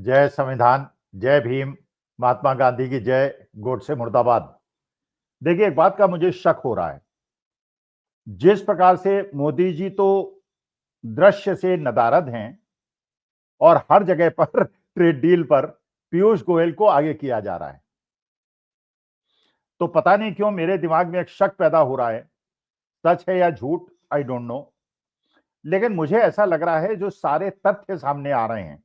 जय संविधान, जय भीम, महात्मा गांधी की जय, गोडसे मुर्दाबाद। देखिए, एक बात का मुझे शक हो रहा है। जिस प्रकार से मोदी जी तो दृश्य से नदारद हैं और हर जगह पर ट्रेड डील पर पीयूष गोयल को आगे किया जा रहा है, तो पता नहीं क्यों मेरे दिमाग में एक शक पैदा हो रहा है। सच है या झूठ, आई डोंट नो, लेकिन मुझे ऐसा लग रहा है जो सारे तथ्य सामने आ रहे हैं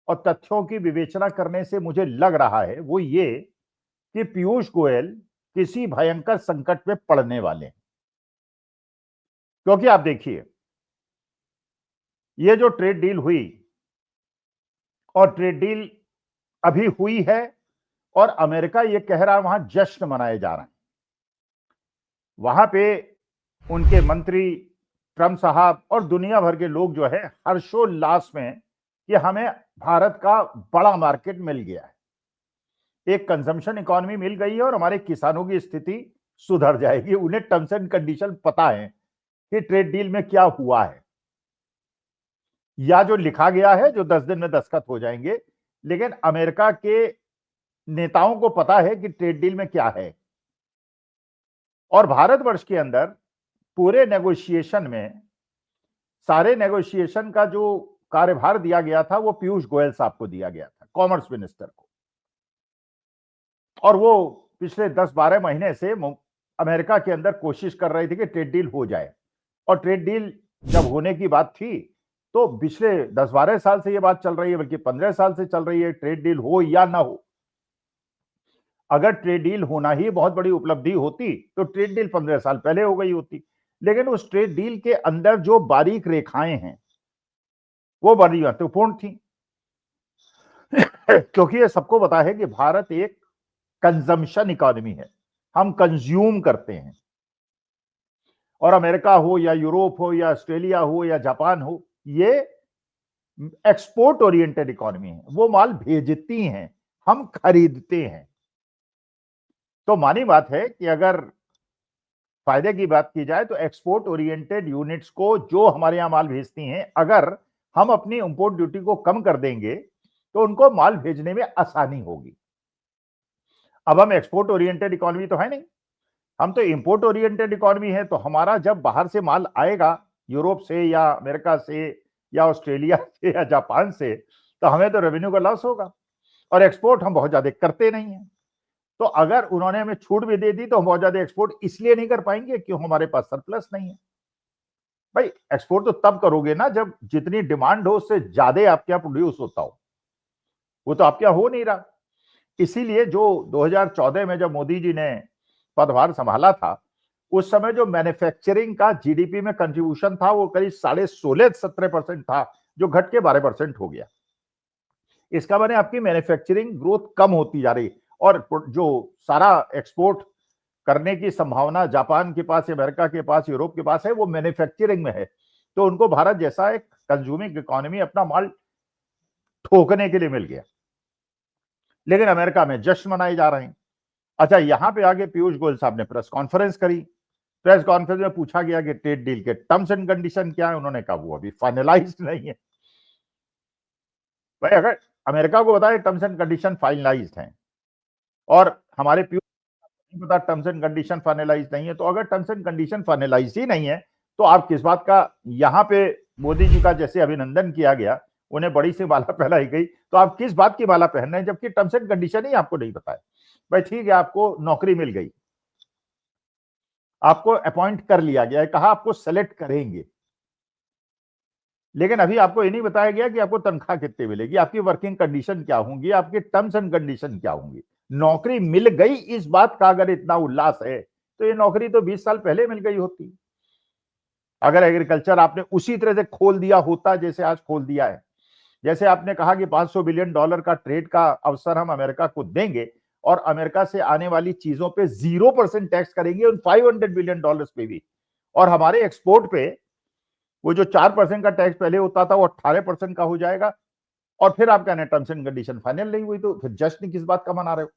और तथ्यों की विवेचना करने से मुझे लग रहा है वो ये कि पीयूष गोयल किसी भयंकर संकट में पड़ने वाले हैं। क्योंकि आप देखिए, ये जो ट्रेड डील हुई और ट्रेड डील अभी हुई है और अमेरिका ये कह रहा है वहां जश्न मनाए जा रहे हैं। वहां पे उनके मंत्री, ट्रम्प साहब और दुनिया भर के लोग जो है हर्षोल्लास में कि हमें भारत का बड़ा मार्केट मिल गया है, एक कंजम्पशन इकोनॉमी मिल गई है और हमारे किसानों की स्थिति सुधर जाएगी। उन्हें टर्म्स एंड कंडीशन पता है कि ट्रेड डील में क्या हुआ है या जो लिखा गया है जो 10 दिन में दस्तखत हो जाएंगे, लेकिन अमेरिका के नेताओं को पता है कि ट्रेड डील में क्या है। और भारतवर्ष के अंदर पूरे नेगोशिएशन में, सारे नेगोशिएशन का जो कार्यभार दिया गया था वो पीयूष गोयल साहब को दिया गया था, कॉमर्स मिनिस्टर को। और वो पिछले 10-12 महीने से अमेरिका के अंदर कोशिश कर रहे थे कि ट्रेड डील हो जाए। और ट्रेड डील जब होने की बात थी तो पिछले 10-12 साल से ये बात चल रही है, बल्कि 15 साल से चल रही है, ट्रेड डील हो या ना हो। अगर ट्रेड डील होना ही बहुत बड़ी उपलब्धि होती तो ट्रेड डील 15 साल पहले हो गई होती। लेकिन उस ट्रेड डील के अंदर जो बारीक रेखाएं हैं वो बड़ी महत्वपूर्ण थी क्योंकि ये सबको पता है कि भारत एक कंजम्पशन इकोनॉमी है, हम कंज्यूम करते हैं। और अमेरिका हो या यूरोप हो या ऑस्ट्रेलिया हो या जापान हो, ये एक्सपोर्ट ओरिएंटेड इकोनॉमी है। वो माल भेजती हैं, हम खरीदते हैं। तो मानी बात है कि अगर फायदे की बात की जाए तो एक्सपोर्ट ओरिएंटेड यूनिट्स को जो हमारे यहां माल भेजती हैं, अगर हम अपनी इंपोर्ट ड्यूटी को कम कर देंगे तो उनको माल भेजने में आसानी होगी। अब हम एक्सपोर्ट ओरिएंटेड इकोनॉमी तो है नहीं, हम तो इंपोर्ट ओरिएंटेड इकोनॉमी है। तो हमारा जब बाहर से माल आएगा, यूरोप से या अमेरिका से या ऑस्ट्रेलिया से या जापान से, तो हमें तो रेवेन्यू का लॉस होगा। और एक्सपोर्ट हम बहुत ज्यादा करते नहीं है। तो अगर उन्होंने हमें छूट भी दे दी तो हम बहुत ज्यादा एक्सपोर्ट इसलिए नहीं कर पाएंगे क्यों हमारे पास सरप्लस नहीं है। भाई, एक्सपोर्ट तो तब करोगे ना जब जितनी डिमांड हो उससे ज्यादा आपके यहां प्रोड्यूस होता हो। वो तो आपके यहां हो नहीं रहा। इसीलिए जो 2014 में जब मोदी जी ने पदभार संभाला था, उस समय जो मैन्युफैक्चरिंग का जीडीपी में कंट्रीब्यूशन था वो करीब 16.5-17% था, जो घट के 12% हो गया। इसका माने आपकी मैन्युफैक्चरिंग ग्रोथ कम होती जा रही और जो सारा एक्सपोर्ट करने की संभावना जापान के पास, अमेरिका के पास, यूरोप के पास है, वो मैन्युफैक्चरिंग में है। तो उनको भारत जैसा एक कंज्यूमिंग इकोनॉमी अपना माल ठोकने के लिए मिल गया। लेकिन अमेरिका में जश्न मनाए जा रहे हैं। अच्छा, यहां पे आगे पीयूष गोयल साहब ने प्रेस कॉन्फ्रेंस करी। प्रेस कॉन्फ्रेंस में पूछा गया कि ट्रेड डील के टर्म्स एंड कंडीशन क्या है। उन्होंने कहा वो अभी फाइनलाइज्ड नहीं है। भाई, अगर अमेरिका को बताए टर्म्स एंड कंडीशन फाइनलाइज्ड हैं और हमारे पीयूष नहीं पता टर्म्स एंड कंडीशन फाइनलाइज नहीं है, तो अगर टर्म्स एंड कंडीशन फाइनलाइज ही नहीं है तो आप किस बात का यहां पे मोदी जी का जैसे अभिनंदन किया गया, उन्हें बड़ी सी माला पहनाई गई, तो आप किस बात की माला पहन रहे हैं जबकि टर्म्स एंड कंडीशन ही आपको नहीं पता है। भाई ठीक है, आपको नौकरी मिल गई, आपको अपॉइंट कर लिया गया है, कहा आपको सेलेक्ट करेंगे, लेकिन अभी आपको ये नहीं बताया गया कि आपको तनख्वाह कितनी मिलेगी, आपकी वर्किंग कंडीशन क्या होंगी, आपकी टर्म्स एंड कंडीशन क्या होंगी। नौकरी मिल गई इस बात का अगर इतना उल्लास है तो ये नौकरी तो 20 साल पहले मिल गई होती। अगर एग्रीकल्चर आपने उसी तरह से खोल दिया होता जैसे आज खोल दिया है, जैसे आपने कहा कि $500 बिलियन का ट्रेड का अवसर हम अमेरिका को देंगे और अमेरिका से आने वाली चीजों पे 0% टैक्स करेंगे, उन $500 बिलियन पे भी, और हमारे एक्सपोर्ट पे वो जो 4% का टैक्स पहले होता था वो 18% का हो जाएगा। और फिर आप कहने टर्म्स एंड कंडीशन फाइनल नहीं हुई, तो फिर जश्न किस बात का मना रहे हो।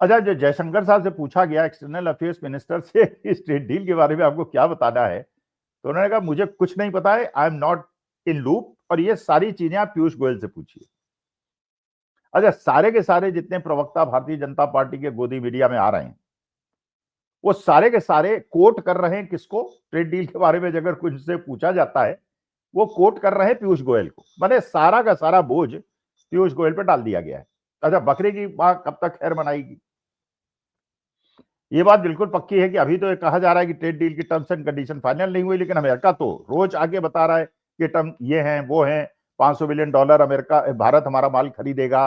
अच्छा, जो जयशंकर साहब से पूछा गया, एक्सटर्नल अफेयर्स मिनिस्टर से, इस ट्रेड डील के बारे में आपको क्या बताना है, तो उन्होंने कहा मुझे कुछ नहीं पता है, I am not in loop, और ये सारी चीजें आप पीयूष गोयल से पूछिए। अच्छा, सारे के सारे जितने प्रवक्ता भारतीय जनता पार्टी के गोदी मीडिया में आ रहे हैं, वो सारे के सारे कोट कर रहे हैं किसको? ट्रेड डील के बारे में अगर कुछ से पूछा जाता है, वो कोट कर रहे हैं पीयूष गोयल को। मैंने सारा का सारा बोझ पीयूष गोयल पे डाल दिया गया है। अच्छा, बकरे की मां कब तक खैर मनाएगी? ये बात बिल्कुल पक्की है कि अभी तो ये कहा जा रहा है कि ट्रेड डील की टर्म्स एंड कंडीशन फाइनल नहीं हुई, लेकिन अमेरिका तो रोज आगे बता रहा है कि टर्म ये हैं वो हैं, $500 बिलियन अमेरिका भारत हमारा माल खरीदेगा,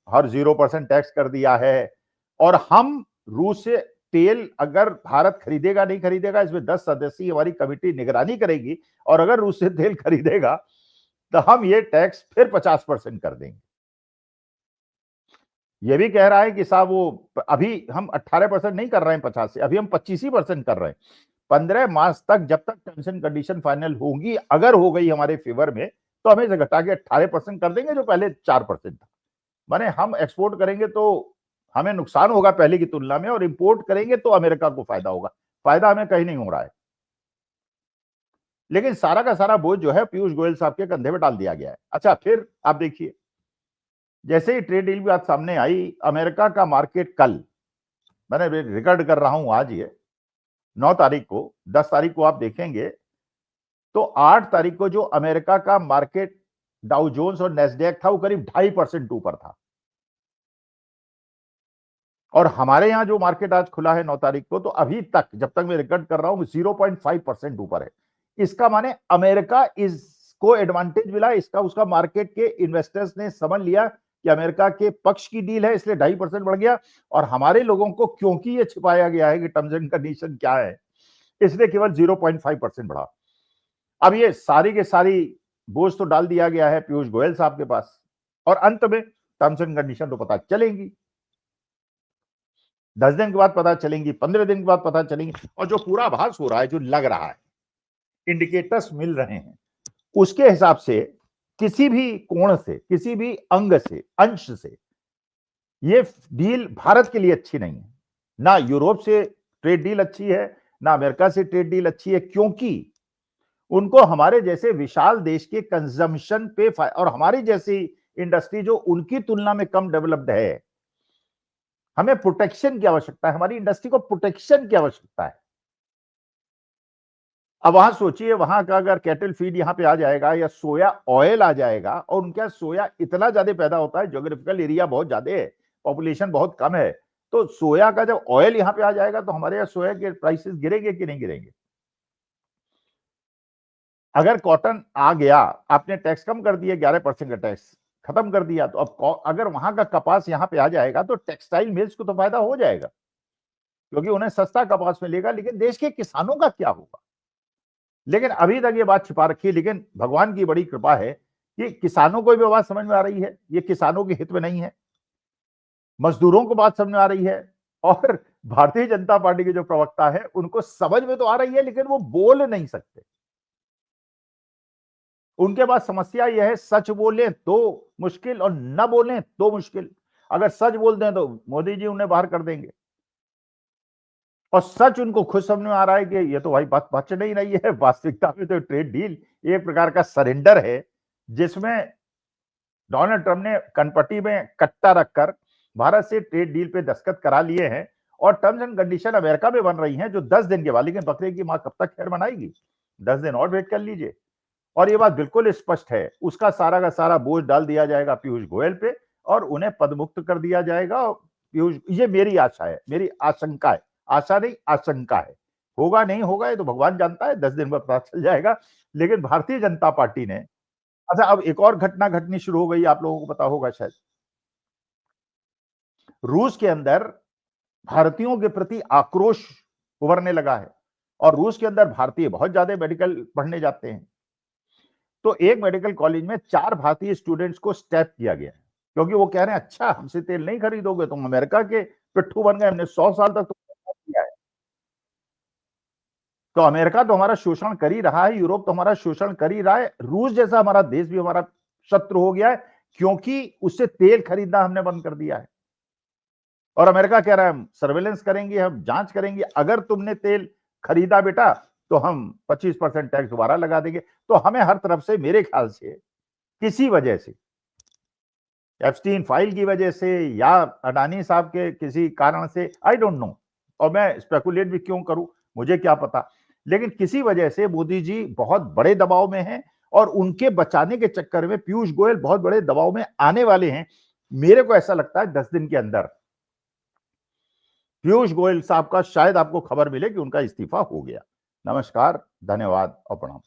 हर 0% टैक्स कर दिया है। और हम रूस से तेल अगर भारत खरीदेगा नहीं खरीदेगा, इसमें 10 सदस्यीय हमारी कमेटी निगरानी करेगी, और अगर रूस से तेल खरीदेगा तो हम ये टैक्स फिर 50% कर देंगे। ये भी कह रहा है कि साहब वो अभी हम 18% नहीं कर रहे हैं 50 से, अभी हम 25% कर रहे हैं। 15 मार्च तक, जब तक टर्म्स एंड कंडीशन फाइनल होगी, अगर हो गई हमारे फेवर में, तो हमें घटा के 18% कर देंगे, जो पहले 4% था। माने हम एक्सपोर्ट करेंगे तो हमें नुकसान होगा पहले की तुलना में, और इंपोर्ट करेंगे तो अमेरिका को फायदा होगा। फायदा हमें कहीं नहीं हो रहा है। लेकिन सारा का सारा बोझ जो है पीयूष गोयल साहब के कंधे में डाल दिया गया है। अच्छा, फिर आप देखिए, जैसे ही ट्रेड डील की बात सामने आई, अमेरिका का मार्केट कल, मैंने रिकॉर्ड कर रहा हूं आज, ये 9 तारीख को, 10 तारीख को आप देखेंगे तो 8 तारीख को जो अमेरिका का मार्केट डाउ जोन्स और नेस्डैक था, वो करीब 2.5% ऊपर था। और हमारे यहां जो मार्केट आज खुला है 9 तारीख को, तो अभी तक, जब तक मैं रिकॉर्ड कर रहा हूं, 0.5% ऊपर है। इसका माने अमेरिका इसको एडवांटेज मिला, इसका उसका मार्केट के इन्वेस्टर्स ने समझ लिया कि अमेरिका के पक्ष की डील है, इसलिए 2.5% बढ़ गया। और हमारे लोगों को, क्योंकि ये छिपाया गया है कि टर्म्स एंड कंडीशन क्या है, इसलिए केवल 0.5% बढ़ा। अब ये सारी के सारी बोझ तो डाल दिया गया है पीयूष गोयल साहब के पास, और अंत में टर्म्स एंड कंडीशन तो पता चलेंगी, 10 दिन के बाद पता चलेंगी, 15 दिन के बाद पता चलेंगी। और जो पूरा आभास हो रहा है, जो लग रहा है, इंडिकेटर्स मिल रहे हैं, उसके हिसाब से किसी भी कोण से, किसी भी अंग से, अंश से, ये डील भारत के लिए अच्छी नहीं है। ना यूरोप से ट्रेड डील अच्छी है, ना अमेरिका से ट्रेड डील अच्छी है, क्योंकि उनको हमारे जैसे विशाल देश के कंजम्पशन पे, और हमारी जैसी इंडस्ट्री जो उनकी तुलना में कम डेवलप्ड है, हमें प्रोटेक्शन की आवश्यकता है, हमारी इंडस्ट्री को प्रोटेक्शन की आवश्यकता है। अब वहां सोचिए, वहां का अगर कैटल फीड यहां पे आ जाएगा, या सोया ऑयल आ जाएगा, और उनका सोया इतना ज्यादा पैदा होता है, ज्योग्राफिकल एरिया बहुत ज्यादा है, पॉपुलेशन बहुत कम है, तो सोया का जब ऑयल यहां पे आ जाएगा, तो हमारे यहाँ सोया के प्राइसेस गिरेंगे कि नहीं गिरेंगे? अगर कॉटन आ गया, आपने टैक्स कम कर दिया, 11% का टैक्स खत्म कर दिया, तो अब अगर वहां का कपास यहां पे आ जाएगा, तो टेक्सटाइल मिल्स को तो फायदा हो जाएगा, क्योंकि उन्हें सस्ता कपास मिलेगा। लेकिन देश के किसानों का क्या होगा? लेकिन अभी तक ये बात छिपा रखी है। लेकिन भगवान की बड़ी कृपा है कि किसानों को भी बात समझ में आ रही है, ये किसानों के हित में नहीं है, मजदूरों को बात समझ में आ रही है, और भारतीय जनता पार्टी के जो प्रवक्ता है, उनको समझ में तो आ रही है, लेकिन वो बोल नहीं सकते। उनके पास समस्या यह है, सच बोले तो मुश्किल, और न बोले तो मुश्किल। अगर सच बोल दें तो मोदी जी उन्हें बाहर कर देंगे, और सच उनको खुद समझ में आ रहा है कि ये तो भाई बात बच नहीं रही है। वास्तविकता में तो ट्रेड डील एक प्रकार का सरेंडर है, जिसमें डोनाल्ड ट्रंप ने कनपट्टी में कट्टा रखकर भारत से ट्रेड डील पे दस्तखत करा लिए हैं, और टर्म्स एंड कंडीशन अमेरिका में बन रही हैं, जो 10 दिन के बाद। लेकिन बकरे की मां कब तक खैर मनाएगी? 10 दिन और वेट कर लीजिए। और ये बात बिल्कुल स्पष्ट है, उसका सारा का सारा बोझ डाल दिया जाएगा पीयूष गोयल पे, और उन्हें पदमुक्त कर दिया जाएगा। पीयूष, ये मेरी आशा है, मेरी आशंका है, आशा नहीं आशंका है। होगा नहीं होगा ये तो भगवान जानता है, 10 दिन में पता चल जाएगा। लेकिन भारतीय जनता पार्टी ने, अच्छा, अब एक और घटना घटनी शुरू हो गई, आप लोगों को पता होगा शायद। रूस के अंदर भारतीयों के प्रति आक्रोश उभरने लगा है, और रूस के अंदर भारतीय बहुत ज्यादा मेडिकल पढ़ने जाते हैं। तो एक मेडिकल कॉलेज में 4 भारतीय स्टूडेंट्स को स्टैप किया गया है, क्योंकि वो कह रहे हैं, अच्छा हमसे तेल नहीं खरीदोगे, तुम अमेरिका के पिट्ठू बन गए, हमने 100 साल तक तो किया है। तो अमेरिका तो हमारा शोषण कर ही रहा है, यूरोप तो हमारा शोषण कर ही रहा है, रूस जैसा हमारा देश भी हमारा शत्रु हो गया है, क्योंकि उससे तेल खरीदना हमने बंद कर दिया है। और अमेरिका कह रहा है, हम सर्वेलेंस करेंगे, हम जांच करेंगे, अगर तुमने तेल खरीदा बेटा, तो हम 25% टैक्स दोबारा लगा देंगे। तो हमें हर तरफ से, मेरे ख्याल से किसी वजह से, एप्स्टीन फाइल की वजह से या अडानी साहब के किसी कारण से, आई डोंट नो, और मैं स्पेकुलेट भी क्यों करूं, मुझे क्या पता, लेकिन किसी वजह से मोदी जी बहुत बड़े दबाव में हैं और उनके बचाने के चक्कर में पीयूष गोयल बहुत बड़े दबाव में आने वाले हैं। मेरे को ऐसा लगता है 10 दिन के अंदर पीयूष गोयल साहब का शायद आपको खबर मिले कि उनका इस्तीफा हो गया। नमस्कार, धन्यवाद और प्रणाम।